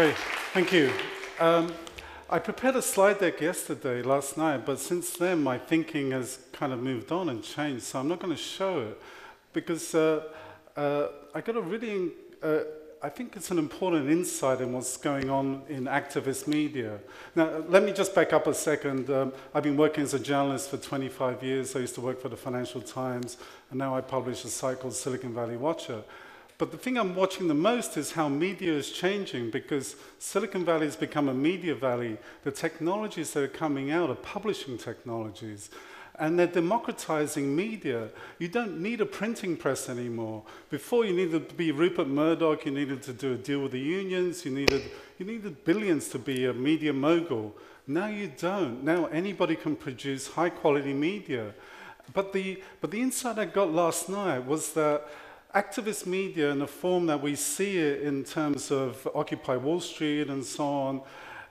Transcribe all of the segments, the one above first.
Great, thank you. I prepared a slide deck last night, but since then my thinking has kind of moved on and changed, so I'm not going to show it because I got a really, I think it's an important insight in what's going on in activist media. Now, let me just back up a second. I've been working as a journalist for 25 years. I used to work for the Financial Times, and now I publish a site called SiliconValley Watcher. But the thing I'm watching the most is how media is changing, because Silicon Valley has become a media valley. The technologies that are coming out are publishing technologies, and they're democratizing media. You don't need a printing press anymore. Before, you needed to be Rupert Murdoch, you needed to do a deal with the unions, you needed billions to be a media mogul. Now you don't. Now anybody can produce high-quality media. But the insight I got last night was that activist media, in the form that we see it in terms of Occupy Wall Street and so on,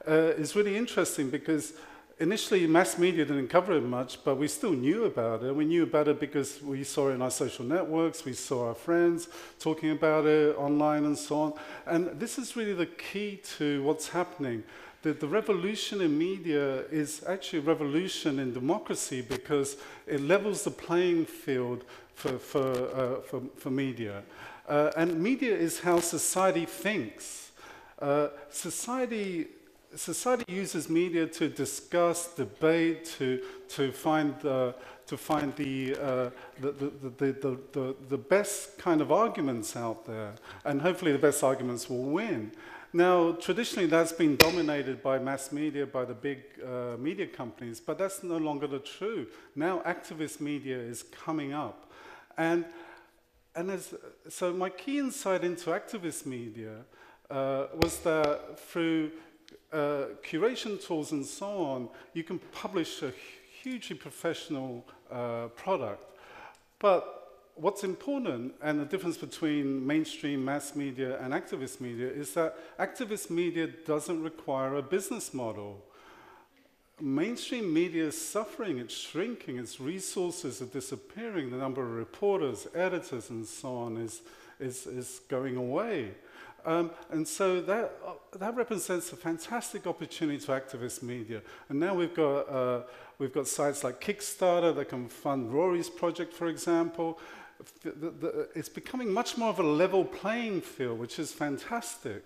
is really interesting, because initially mass media didn't cover it much, but we still knew about it. We knew about it because we saw it in our social networks, we saw our friends talking about it online and so on. And this is really the key to what's happening. The revolution in media is actually a revolution in democracy, because it levels the playing field for media. And media is how society thinks. Society uses media to discuss, debate, to find the best kind of arguments out there, and hopefully the best arguments will win. Now, traditionally, that's been dominated by mass media, by the big media companies, but that's no longer the truth. Now, activist media is coming up. So my key insight into activist media was that through curation tools and so on, you can publish a hugely professional product. But what's important, and the difference between mainstream mass media and activist media, is that activist media doesn't require a business model. Mainstream media is suffering, it's shrinking, its resources are disappearing, the number of reporters, editors, and so on is going away. And so that represents a fantastic opportunity to activist media. And now we've got sites like Kickstarter that can fund Rory's project, for example. It's becoming much more of a level playing field, which is fantastic.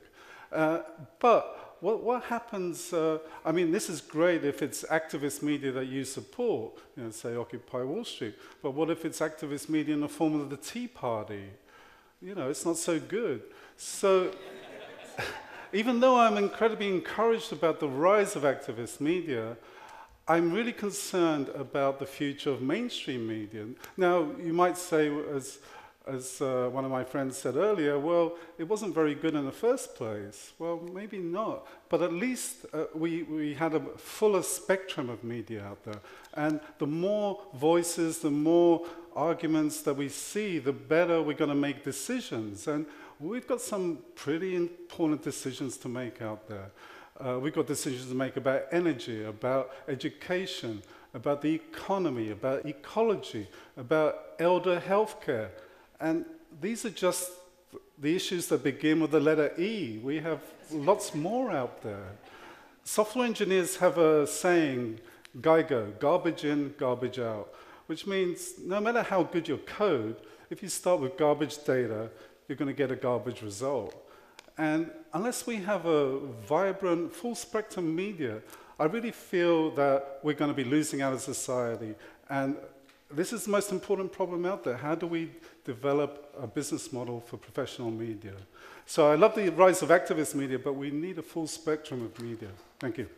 But what happens, I mean, this is great if it's activist media that you support, say Occupy Wall Street, but what if it's activist media in the form of the Tea Party? It's not so good. So even though I'm incredibly encouraged about the rise of activist media, I'm really concerned about the future of mainstream media. Now, you might say, as one of my friends said earlier, well, it wasn't very good in the first place. Well, maybe not, but at least we had a fuller spectrum of media out there. And the more voices, the more arguments that we see, the better we're going to make decisions. And we've got some pretty important decisions to make out there. We've got decisions to make about energy, about education, about the economy, about ecology, about elder healthcare. And these are just the issues that begin with the letter E. We have lots more out there. Software engineers have a saying, GIGO, garbage in, garbage out, which means no matter how good your code, if you start with garbage data, you're going to get a garbage result. And unless we have a vibrant, full-spectrum media, I really feel that we're going to be losing out as a society. And this is the most important problem out there. How do we develop a business model for professional media? So I love the rise of activist media, but we need a full spectrum of media. Thank you.